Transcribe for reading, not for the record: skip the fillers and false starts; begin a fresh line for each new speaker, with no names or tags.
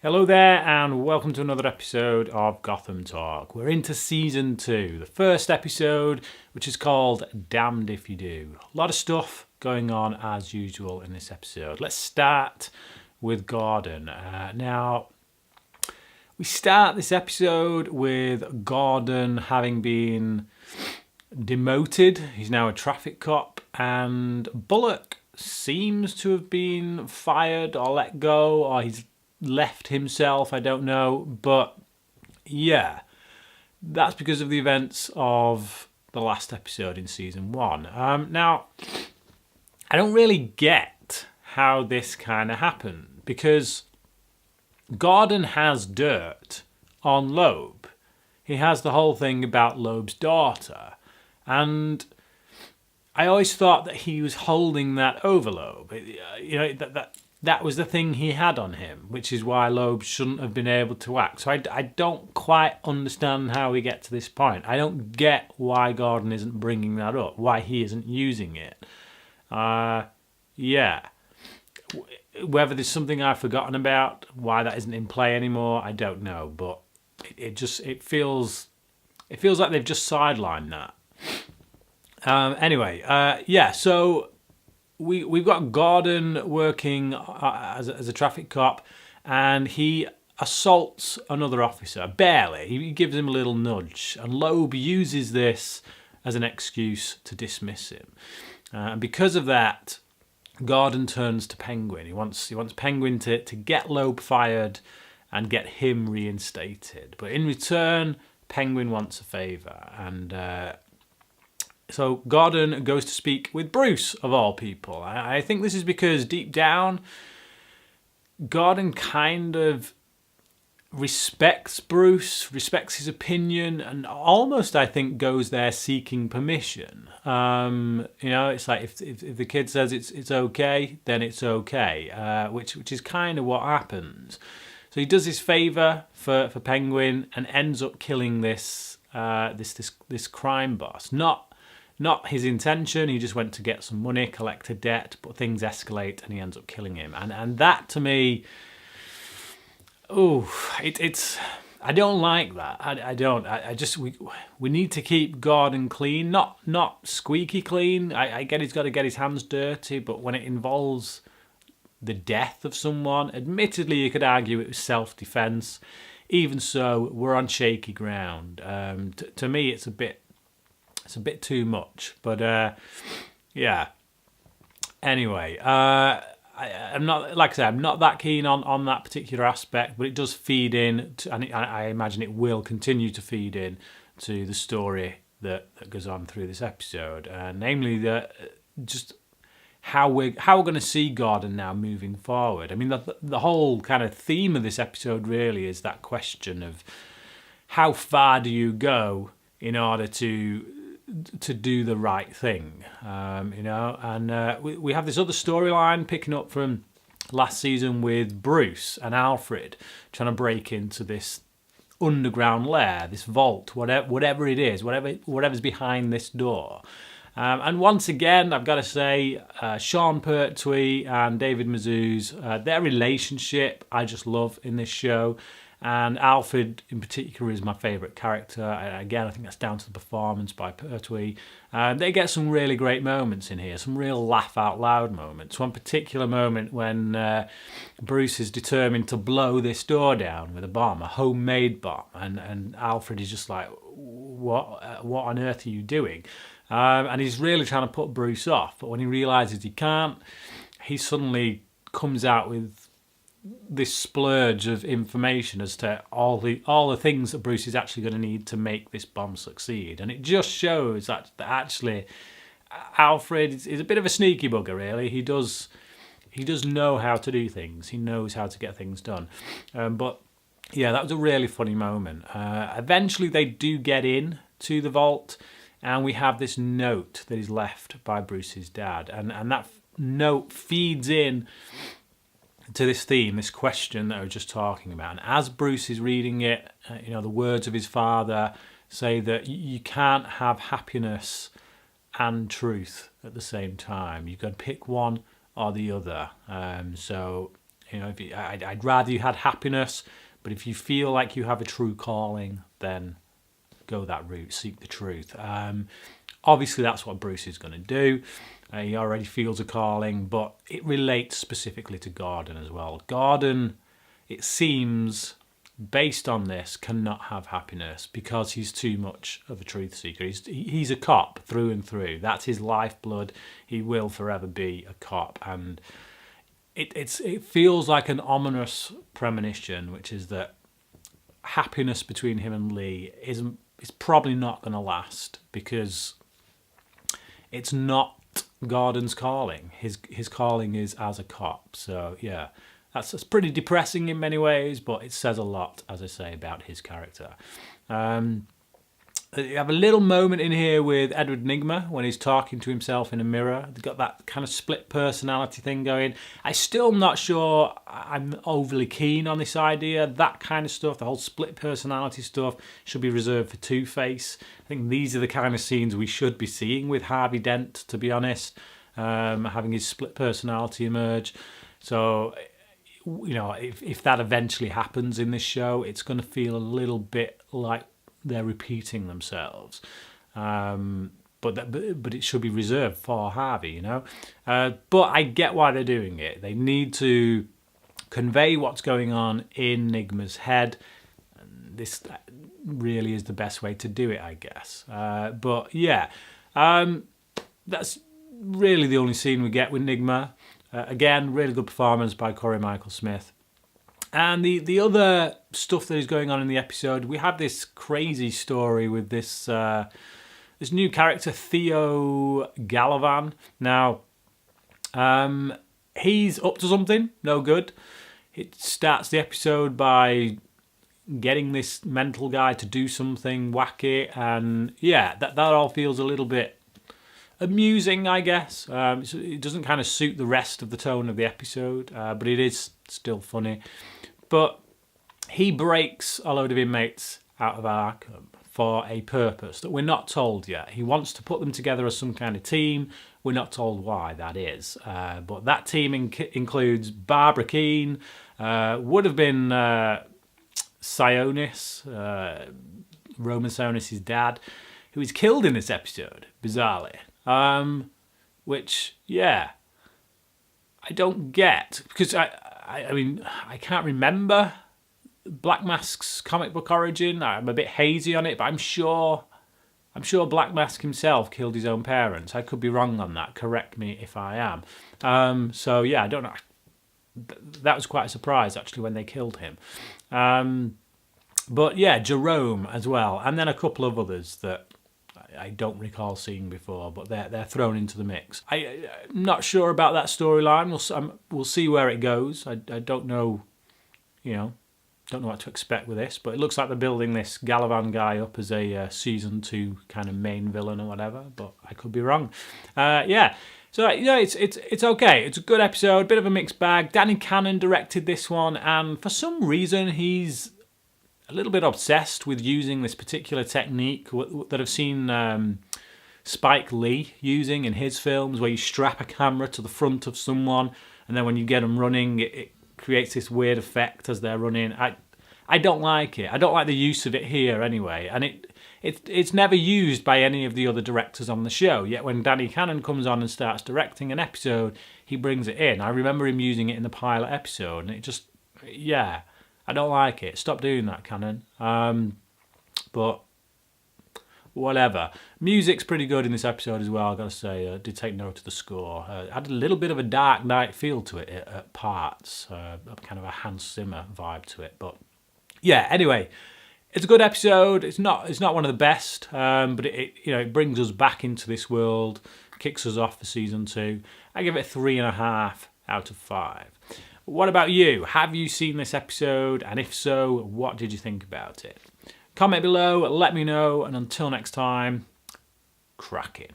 Hello there, and welcome to another episode of Gotham Talk. We're into season 2, the first episode, which is called Damned If You Do. A lot of stuff going on as usual in this episode. Let's start with Gordon. Now, we start this episode with Gordon having been demoted. He's now a traffic cop, and Bullock seems to have been fired or let go, or he's left himself, I don't know, but yeah, that's because of the events of the last episode in season 1. Now, I don't really get how this kind of happened, because Gordon has dirt on Loeb. He has the whole thing about Loeb's daughter, and I always thought that he was holding that over Loeb. That was the thing he had on him, which is why Loeb shouldn't have been able to act. So I don't quite understand how we get to this point. I don't get why Gordon isn't bringing that up, why he isn't using it. Whether there's something I've forgotten about, why that isn't in play anymore, I don't know. But it feels like they've just sidelined that. So we've got Gordon working as a traffic cop, and he assaults another officer, barely. He gives him a little nudge, and Loeb uses this as an excuse to dismiss him. And because of that, Gordon turns to Penguin. He wants Penguin to get Loeb fired and get him reinstated. But in return, Penguin wants a favour, and so Gordon goes to speak with Bruce, of all people. I think this is because deep down, Gordon kind of respects Bruce, respects his opinion, and almost, I think, goes there seeking permission. It's like if the kid says it's okay, then it's okay, which is kind of what happens. So he does his favour for Penguin and ends up killing this crime boss. Not his intention. He just went to get some money, collect a debt, but things escalate and he ends up killing him. And that, to me, it's I don't like that. I don't. We need to keep Gordon clean, not squeaky clean. I get he's got to get his hands dirty, but when it involves the death of someone, admittedly you could argue it was self-defense. Even so, we're on shaky ground. To me, it's a bit too much, but yeah. Anyway, I'm not, like I said, I'm not that keen on that particular aspect, but it does feed in, and I imagine it will continue to feed in to the story that goes on through this episode, namely just how we're going to see Gordon now moving forward. I mean, the whole kind of theme of this episode really is that question of how far do you go in order to do the right thing, and we have this other storyline picking up from last season with Bruce and Alfred trying to break into this underground lair, this vault, whatever it is, whatever's behind this door. And once again, I've got to say, Sean Pertwee and David Mazouz, their relationship I just love in this show. And Alfred, in particular, is my favourite character. Again, I think that's down to the performance by Pertwee. They get some really great moments in here, some real laugh-out-loud moments. One particular moment when Bruce is determined to blow this door down with a bomb, a homemade bomb, and Alfred is just like, what on earth are you doing? And he's really trying to put Bruce off, but when he realises he can't, he suddenly comes out with this splurge of information as to all the things that Bruce is actually going to need to make this bomb succeed. And it just shows that actually Alfred is a bit of a sneaky bugger, really. He does know how to do things. He knows how to get things done. But yeah, that was a really funny moment. Eventually they do get in to the vault, and we have this note that is left by Bruce's dad. And that note feeds in to this theme, this question that I was just talking about. And as Bruce is reading it, the words of his father say that you can't have happiness and truth at the same time. You've got to pick one or the other. So You know, I'd rather you had happiness, but if you feel like you have a true calling, then go that route, seek the truth. Obviously, that's what Bruce is going to do. He already feels a calling, but it relates specifically to Gordon as well. Gordon, it seems, based on this, cannot have happiness because he's too much of a truth seeker. He's a cop through and through. That's his lifeblood. He will forever be a cop, and it feels like an ominous premonition, which is that happiness between him and Lee is probably not going to last because it's not Gordon's calling. His calling is as a cop. So yeah, that's pretty depressing in many ways, but it says a lot, as I say, about his character. You have a little moment in here with Edward Nygma when he's talking to himself in a mirror. They've got that kind of split personality thing going. I'm still not sure I'm overly keen on this idea. That kind of stuff, the whole split personality stuff, should be reserved for Two-Face. I think these are the kind of scenes we should be seeing with Harvey Dent, to be honest, having his split personality emerge. So, you know, if that eventually happens in this show, it's going to feel a little bit like they're repeating themselves, but it should be reserved for Harvey, you know. But I get why they're doing it. They need to convey what's going on in Nygma's head. And this really is the best way to do it, I guess. But yeah, that's really the only scene we get with Nygma. Again, really good performance by Corey Michael Smith. And the other stuff that is going on in the episode, we have this crazy story with this this new character, Theo Galavan. Now, he's up to something, no good. It starts the episode by getting this mental guy to do something wacky, and yeah, that all feels a little bit amusing, I guess. It doesn't kind of suit the rest of the tone of the episode, but it is still funny. But he breaks a load of inmates out of Arkham for a purpose that we're not told yet. He wants to put them together as some kind of team. We're not told why that is. But that team includes Barbara Keene, would have been Sionis, Roman Sionis' dad, who is killed in this episode, bizarrely. Which, yeah, I don't get, because I mean, I can't remember Black Mask's comic book origin. I'm a bit hazy on it, but I'm sure Black Mask himself killed his own parents. I could be wrong on that. Correct me if I am. So yeah, I don't know. That was quite a surprise actually when they killed him. But yeah, Jerome as well, and then a couple of others that I don't recall seeing before, but they're thrown into the mix. I'm not sure about that storyline. We'll see where it goes. I don't know, don't know what to expect with this, but it looks like they're building this Galavan guy up as a season 2 kind of main villain or whatever, but I could be wrong. Yeah. So yeah, it's okay. It's a good episode, bit of a mixed bag. Danny Cannon directed this one, and for some reason he's a little bit obsessed with using this particular technique that I've seen Spike Lee using in his films, where you strap a camera to the front of someone, and then when you get them running, it creates this weird effect as they're running. I don't like it. I don't like the use of it here anyway, and it's never used by any of the other directors on the show. Yet when Danny Cannon comes on and starts directing an episode, he brings it in. I remember him using it in the pilot episode, and it just, yeah, I don't like it. Stop doing that, Cannon. But whatever. Music's pretty good in this episode as well, I've got to say. I did take note of the score. Had a little bit of a Dark Knight feel to it at parts. Kind of a Hans Zimmer vibe to it. But yeah, anyway, it's a good episode. It's not one of the best, but it brings us back into this world, kicks us off for season 2. I give it 3.5 out of 5. What about you? Have you seen this episode? And if so, what did you think about it? Comment below, let me know, and until next time, cracking.